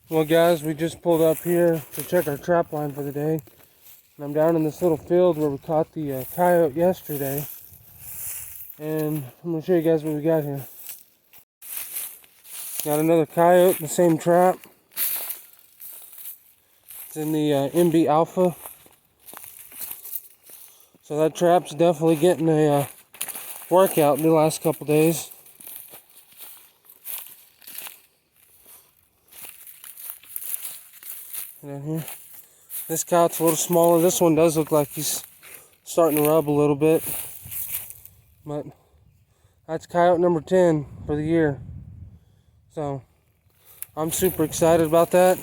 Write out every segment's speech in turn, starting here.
Well guys, we just pulled up here to check our trap line for the day. And I'm down in this little field where we caught the coyote yesterday. And I'm going to show you guys what we got here. Got another coyote in the same trap. It's in the MB Alpha. So that trap's definitely getting a workout in the last couple days. Down here. This coyote's a little smaller. This one does look like he's starting to rub a little bit. But that's coyote number 10 for the year. So I'm super excited about that.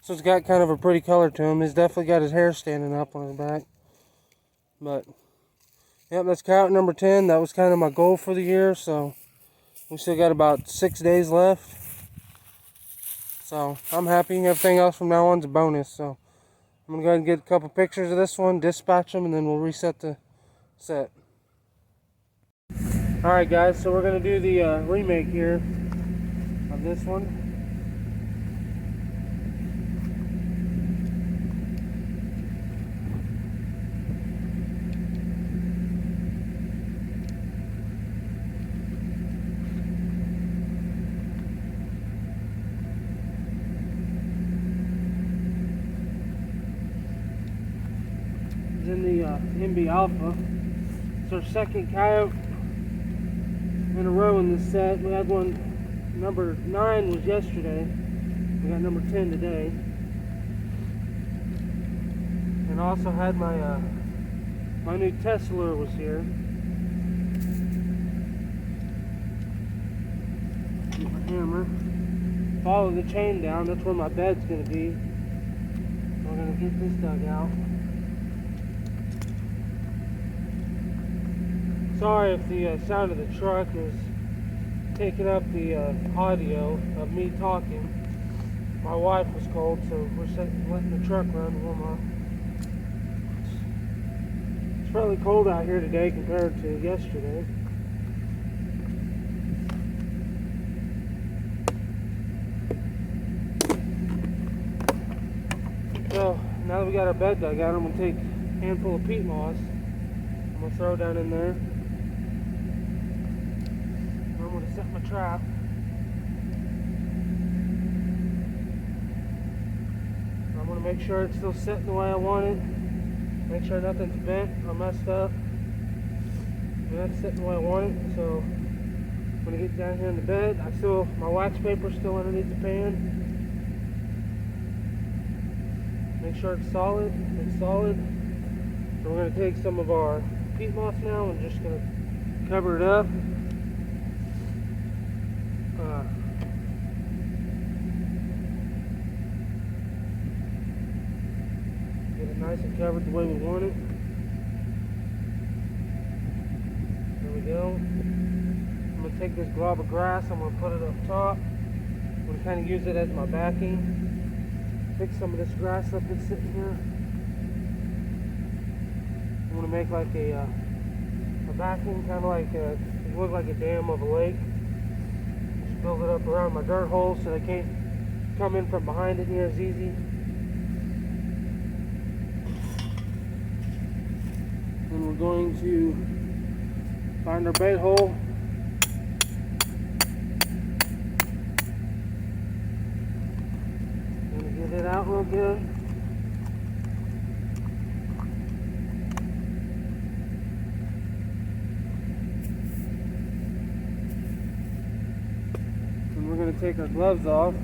So it's got kind of a pretty color to him. He's definitely got his hair standing up on his back. But yep, that's coyote number 10. That was kind of my goal for the year. So we still got about 6 days left. So I'm happy. Everything else from now on is a bonus. So I'm going to go ahead and get a couple pictures of this one, dispatch them, and then we'll reset the set. Alright guys, so we're going to do the remake here of this one. In the MB Alpha. It's our second coyote in a row in this set. We had one, number 9 was yesterday. We got number 10 today. And also had my my new Tesla was here. Get my hammer. Follow the chain down. That's where my bed's going to be. We're going to get this dug out. Sorry if the sound of the truck is taking up the audio of me talking. My wife was cold, so we're letting the truck run to warm up. It's fairly cold out here today compared to yesterday. So now that we got our bed dug out, I'm going to take a handful of peat moss. I'm going to throw down in there. I'm going to set my trap. I'm going to make sure it's still sitting the way I want it. Make sure nothing's bent or messed up. That's sitting the way I want it. So I'm going to get down here in the bed. My wax paper's still underneath the pan. Make sure it's solid. It's solid. So we're going to take some of our peat moss now and just going to cover it up. Get it nice and covered the way we want it. There we go. I'm going to take this glob of grass, I'm going to put it up top. I'm going to kind of use it as my backing. Pick some of this grass up that's sitting here. I'm going to make like a backing, kind of like it look like a dam of a lake. Just build it up around my dirt hole so they can't come in from behind it near as easy. And we're going to find our bait hole. Gonna get it out real good. And we're gonna take our gloves off.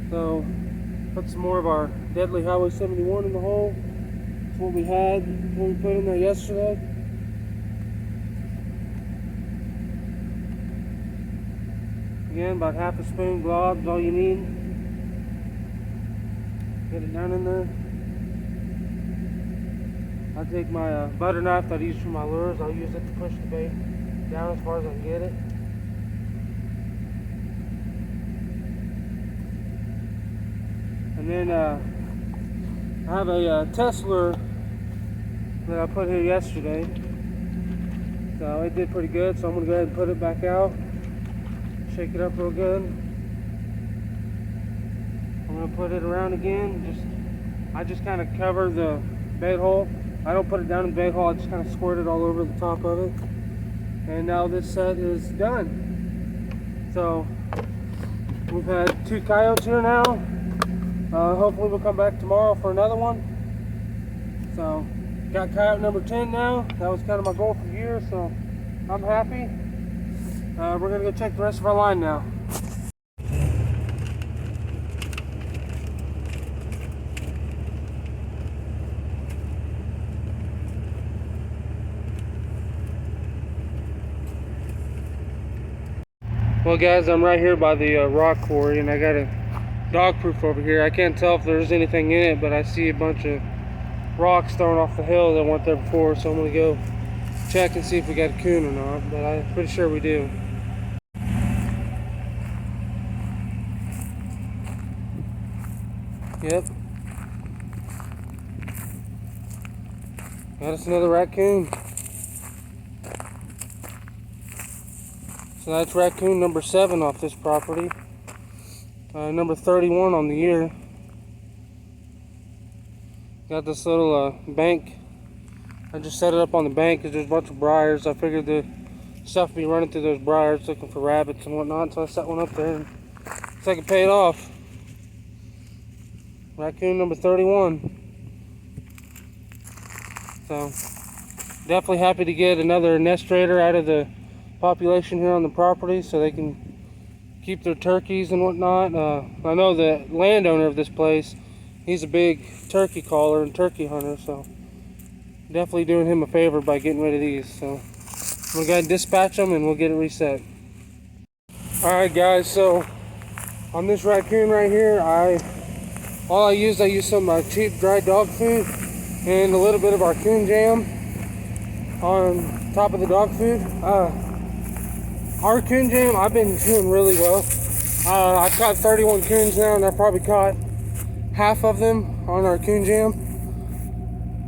So put some more of our Deadly Highway 71 in the hole. That's what we had when we put in there yesterday. Again, about half a spoon globs, all you need. Get it down in there. I take my butter knife that I use for my lures. I'll use it to push the bait down as far as I can get it. And then I have a Tesla that I put here yesterday. So it did pretty good, so I'm gonna go ahead and put it back out. Shake it up real good. I'm gonna put it around again. I just kind of cover the bait hole. I don't put it down in the bait hole, I just kind of squirt it all over the top of it. And now this set is done. So we've had 2 coyotes here now. Hopefully we'll come back tomorrow for another one. So got coyote number 10 now. That was kind of my goal for the year, so I'm happy. We're gonna go check the rest of our line now. Well guys, I'm right here by the rock quarry, and I got a dog proof over here. I can't tell if there's anything in it, but I see a bunch of rocks thrown off the hill that weren't there before, so I'm gonna go check and see if we got a coon or not, but I'm pretty sure we do. Yep. Got us another raccoon. So that's raccoon number 7 off this property. Number 31 on the year. Got this little bank. I just set it up on the bank because there's a bunch of briars. I figured the stuff would be running through those briars looking for rabbits and whatnot, so I set one up there and so I could pay it off. Raccoon number 31. So definitely happy to get another nest raider out of the population here on the property so they can keep their turkeys and whatnot. I know the landowner of this place, he's a big turkey caller and turkey hunter, so definitely doing him a favor by getting rid of these. So I'm gonna go ahead and dispatch them and we'll get it reset. Alright guys, so on this raccoon right here, I use some cheap dry dog food and a little bit of our coon jam on top of the dog food. Our coon jam, I've been doing really well. I've caught 31 coons now, and I probably caught half of them on our coon jam.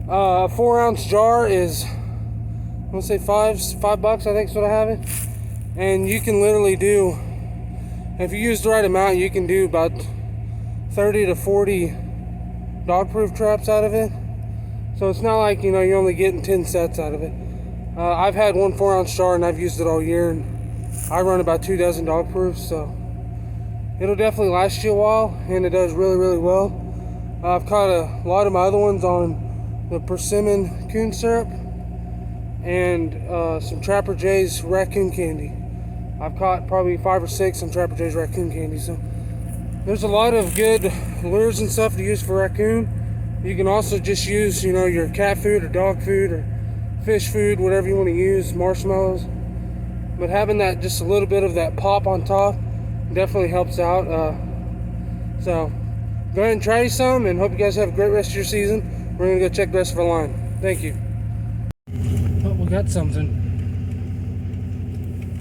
A 4-ounce jar is, I'm gonna say $5, I think is what I have it. And you can literally do, if you use the right amount, you can do about 30 to 40 dog-proof traps out of it. So it's not like, you're only getting 10 sets out of it. I've had one 4-ounce jar and I've used it all year, and I run about 2 dozen dog proofs, so it'll definitely last you a while, and it does really, really well. I've caught a lot of my other ones on the persimmon coon syrup and some Trapper J's raccoon candy. I've caught probably 5 or 6 on Trapper J's raccoon candy, so there's a lot of good lures and stuff to use for raccoon. You can also just use, your cat food or dog food or fish food, whatever you want to use, marshmallows. But having that, just a little bit of that pop on top, definitely helps out. So go ahead and try some, and hope you guys have a great rest of your season. We're gonna go check the rest of our line. Thank you. Oh, we got something.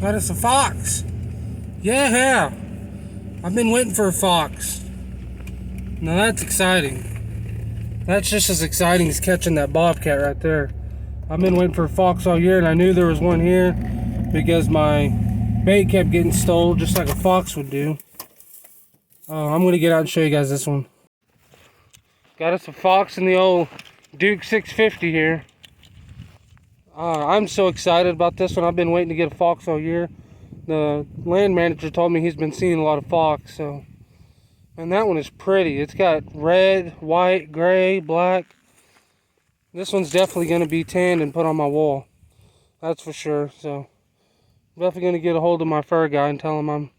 Got us a fox. Yeah, I've been waiting for a fox. Now that's exciting. That's just as exciting as catching that bobcat right there. I've been waiting for a fox all year, and I knew there was one here because my bait kept getting stole just like a fox would do. I'm going to get out and show you guys this one. Got us a fox in the old Duke 650 here. I'm so excited about this one. I've been waiting to get a fox all year. The land manager told me he's been seeing a lot of fox. And that one is pretty. It's got red, white, gray, black. This one's definitely going to be tanned and put on my wall. That's for sure. So definitely going to get a hold of my fur guy and tell him I'm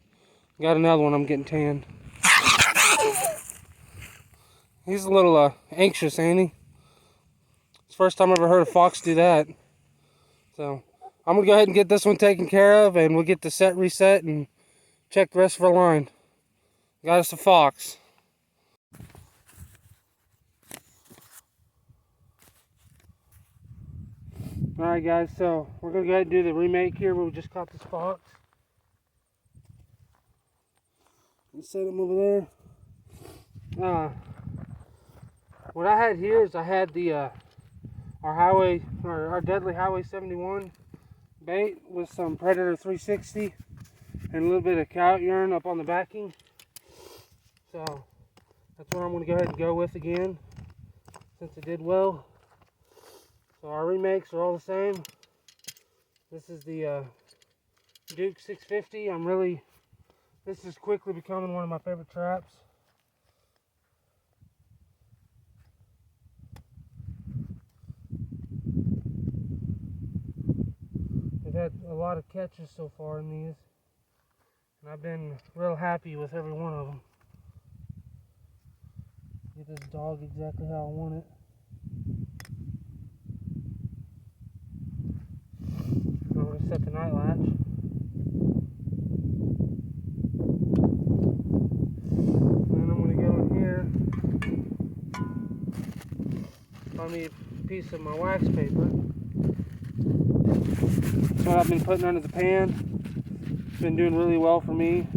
got another one I'm getting tanned. He's a little anxious, ain't he? It's the first time I've ever heard a fox do that. So I'm going to go ahead and get this one taken care of, and we'll get the set reset and check the rest of our line. Got us a fox. Alright guys, so we're going to go ahead and do the remake here where we just caught this fox. Let's set him over there. What I had here is I had the our deadly Highway 71 bait with some Predator 360 and a little bit of coyote urine up on the backing. So that's what I'm going to go ahead and go with again, since it did well. So our remakes are all the same. This is the Duke 650. This is quickly becoming one of my favorite traps. We've had a lot of catches so far in these, and I've been real happy with every one of them. Get this dog exactly how I want it. I'm going to set the night latch. Then I'm going to go in here, find me a piece of my wax paper. That's what I've been putting under the pan. It's been doing really well for me.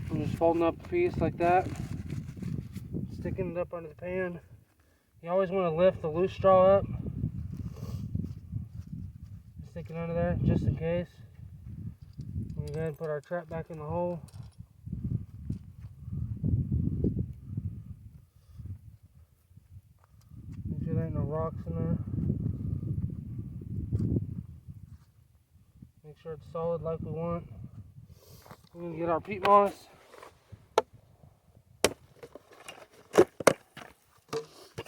I'm just folding up a piece like that, sticking it up under the pan. You always want to lift the loose straw up, stick it under there just in case. We'll go ahead and put our trap back in the hole. Make sure there ain't no rocks in there. Make sure it's solid like we want. We're going to get our peat moss.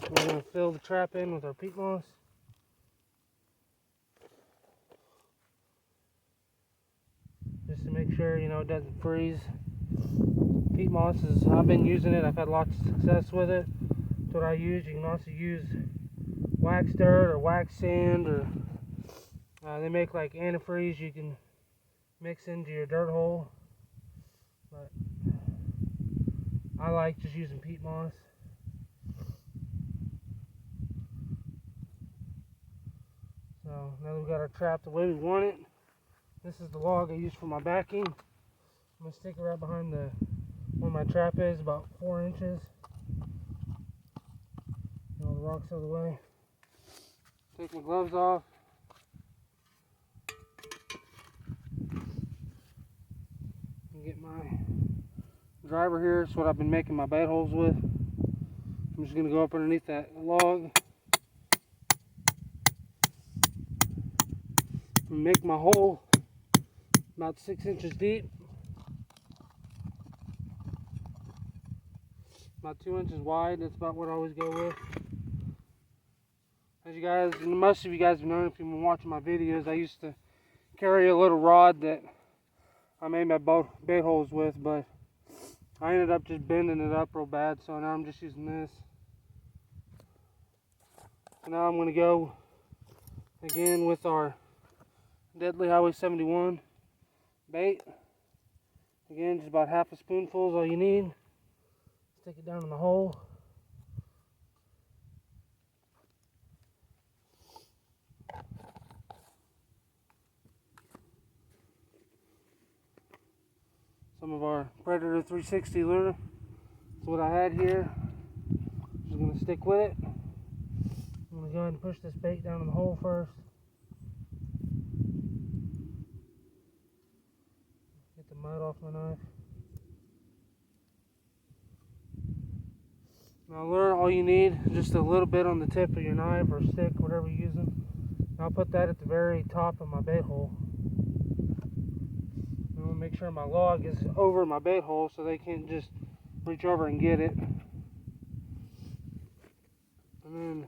We're going to fill the trap in with our peat moss. Just to make sure, it doesn't freeze. Peat moss I've been using it. I've had lots of success with it. That's what I use. You can also use wax dirt or wax sand, or they make like antifreeze you can mix into your dirt hole. But I like just using peat moss. So now that we've got our trap the way we want it, this is the log I use for my backing. I'm going to stick it right behind where my trap is, about 4 inches. Get all the rocks out of the way. Take my gloves off. And get my driver here. It's what I've been making my bait holes with. I'm just going to go up underneath that log and make my hole about 6 inches deep, about 2 inches wide. That's about what I always go with. As you guys, and most of you guys have known if you've been watching my videos, I used to carry a little rod that I made my bait holes with, but I ended up just bending it up real bad, so now I'm just using this. So now I'm going to go again with our Deadly Highway 71 bait. Again, just about half a spoonful is all you need. Stick it down in the hole. Some of our Predator 360 lure. That's what I had here. Just going to stick with it. I'm going to go ahead and push this bait down in the hole first. Get the mud off my knife. Now lure, all you need is just a little bit on the tip of your knife or stick, whatever you're using. And I'll put that at the very top of my bait hole. I'm going to make sure my log is over my bait hole so they can't just reach over and get it. And then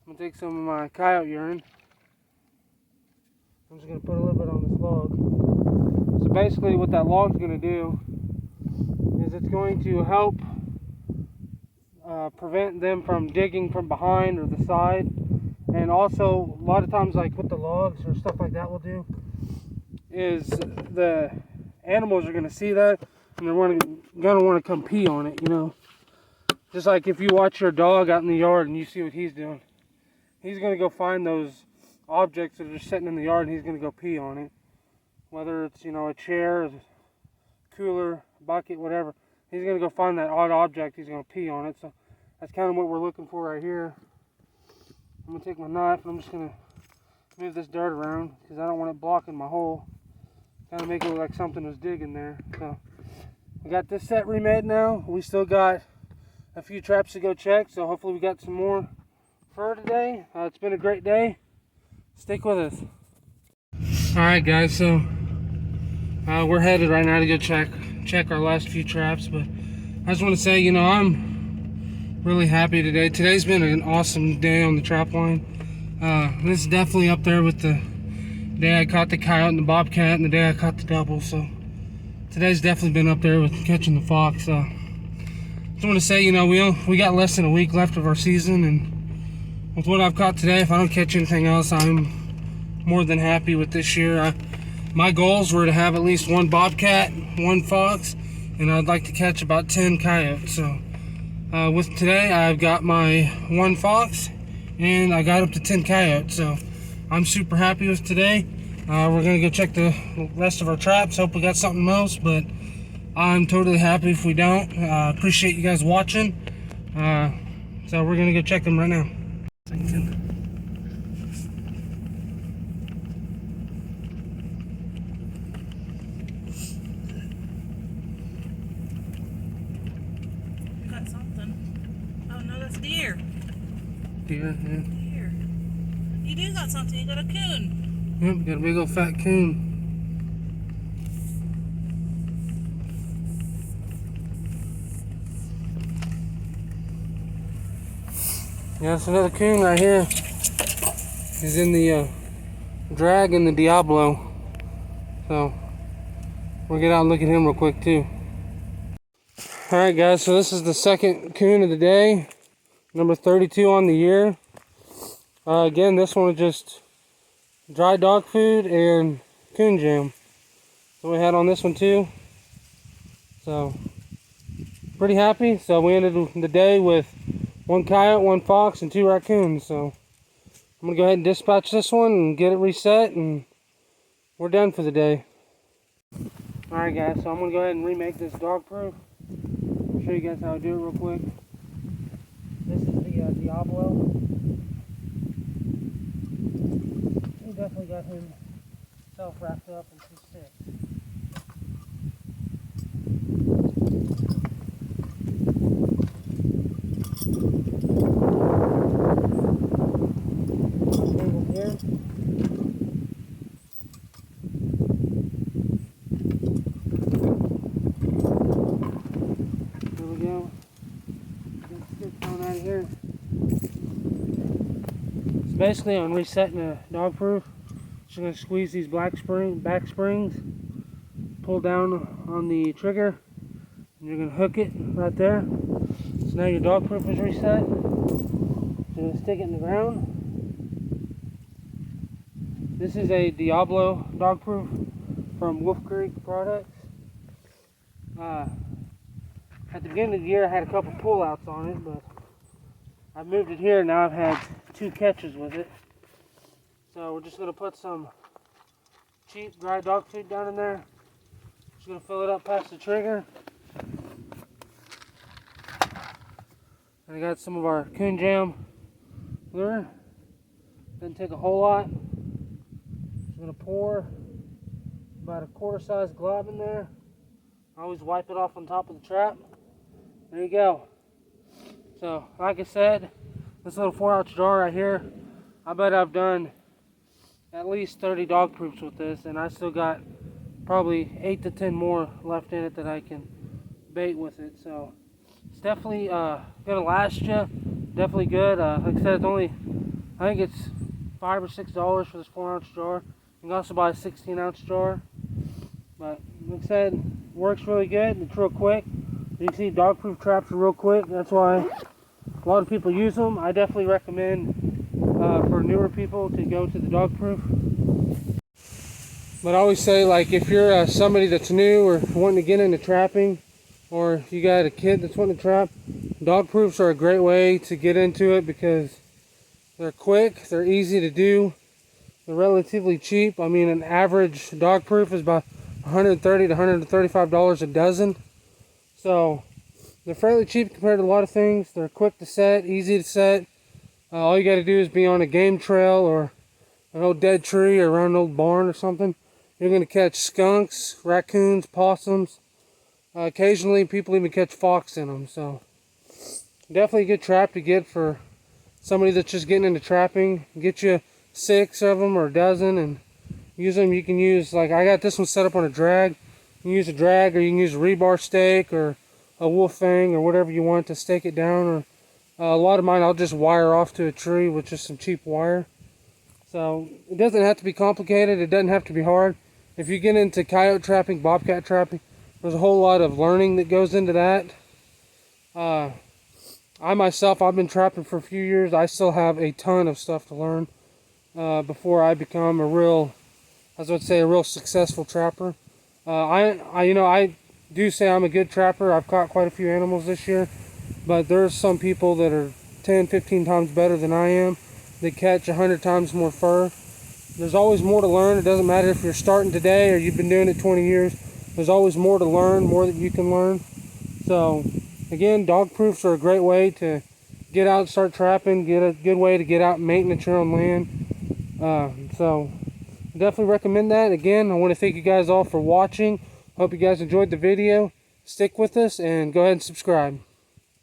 I'm going to take some of my coyote urine. I'm just going to put a little bit on this log. So basically what that log's going to do is it's going to help prevent them from digging from behind or the side. And also, a lot of times, like what the logs or stuff like that will do is the animals are going to see that and they're going to want to come pee on it, Just like if you watch your dog out in the yard and you see what he's doing. He's going to go find those objects that are just sitting in the yard and he's going to go pee on it. Whether it's, a chair, a cooler, a bucket, whatever. He's going to go find that odd object, he's going to pee on it. So that's kind of what we're looking for right here. I'm going to take my knife and I'm just going to move this dirt around because I don't want it blocking my hole. Kind of make it look like something was digging there. So we got this set remade now. We still got a few traps to go check, so hopefully we got some more fur today. It's been a great day. Stick with us. Alright guys, so we're headed right now to go check our last few traps, but I just want to say, you know, I'm really happy today. Today's been an awesome day on the trap line. This is definitely up there with the day I caught the coyote and the bobcat and the day I caught the double, so today's definitely been up there with catching the fox. Just want to say, you know, we got less than a week left of our season, and with what I've caught today, if I don't catch anything else, I'm more than happy with this year. My goals were to have at least one bobcat, one fox, and I'd like to catch about 10 coyotes. So with today, I've got my one fox and I got up to 10 coyotes. So I'm super happy with today. We're gonna go check the rest of our traps. Hope we got something else, but I'm totally happy if we don't. Appreciate you guys watching. So we're gonna go check them right now. Deer. Deer, yeah. Deer. You do got something. You got a coon. Yep, got a big old fat coon. Yeah, it's another coon right here. He's in the drag and the Diablo. So we'll get out and look at him real quick too. Alright guys, so this is the second coon of the day. Number 32 on the year. Again, this one was just dry dog food and coon jam. So we had on this one too. So pretty happy. So we ended the day with one coyote, one fox, and 2 raccoons. So I'm gonna go ahead and dispatch this one and get it reset, and we're done for the day. Alright guys, so I'm gonna go ahead and remake this dog proof. I'll show you guys how I do it real quick. This is the Diablo. We definitely got himself wrapped up in 2 sticks. Over here. There we go. Out of here. So basically, on resetting a dog proof, just going to squeeze these back springs, pull down on the trigger, and you're going to hook it right there. So now your dog proof is reset. So you're going to stick it in the ground. This is a Diablo dog proof from Wolf Creek Products. At the beginning of the year, I had a couple pull-outs on it, but I moved it here. Now I've had 2 catches with it. So we're just going to put some cheap dry dog food down in there. Just going to fill it up past the trigger. And I got some of our coon jam lure. Doesn't take a whole lot. Just going to pour about a quarter-size glob in there. I always wipe it off on top of the trap. There you go. So, like I said, this little 4-ounce jar right here, I bet I've done at least 30 dog proofs with this, and I still got probably 8 to 10 more left in it that I can bait with it. So, it's definitely gonna last you. Definitely good. Like I said, it's only, I think it's $5 or $6 for this 4-ounce jar. You can also buy a 16-ounce jar. But, like I said, works really good. It's real quick. You can see dog proof traps are real quick. That's why a lot of people use them. I definitely recommend for newer people to go to the dog proof. But I always say, like, if you're somebody that's new or wanting to get into trapping, or you got a kid that's wanting to trap, dog proofs are a great way to get into it because they're quick, they're easy to do, they're relatively cheap. I mean, an average dog proof is about $130 to $135 a dozen. So they're fairly cheap compared to a lot of things. They're quick to set, easy to set. All you got to do is be on a game trail or an old dead tree or around an old barn or something, you're going to catch skunks, raccoons, possums. Occasionally, people even catch fox in them. So, definitely a good trap to get for somebody that's just getting into trapping. Get you 6 of them or a dozen and use them. You can use, like I got this one set up on a drag. You can use a drag, or you can use a rebar stake or a wolf fang or whatever you want to stake it down. Or a lot of mine I'll just wire off to a tree with just some cheap wire. So it doesn't have to be complicated. It doesn't have to be hard. If you get into coyote trapping, bobcat trapping, there's a whole lot of learning that goes into that. I myself, I've been trapping for a few years. I still have a ton of stuff to learn before I become a real, as I would say, a real successful trapper. I do say I'm a good trapper. I've caught quite a few animals this year, but there's some people that are 10, 15 times better than I am. They catch 100 times more fur. There's always more to learn. It doesn't matter if you're starting today or you've been doing it 20 years. There's always more to learn, more that you can learn. So, again, dog proofs are a great way to get out and start trapping, get a good way to get out and maintenance your own land. So, definitely recommend that. Again, I want to thank you guys all for watching. Hope you guys enjoyed the video. Stick with us and go ahead and subscribe.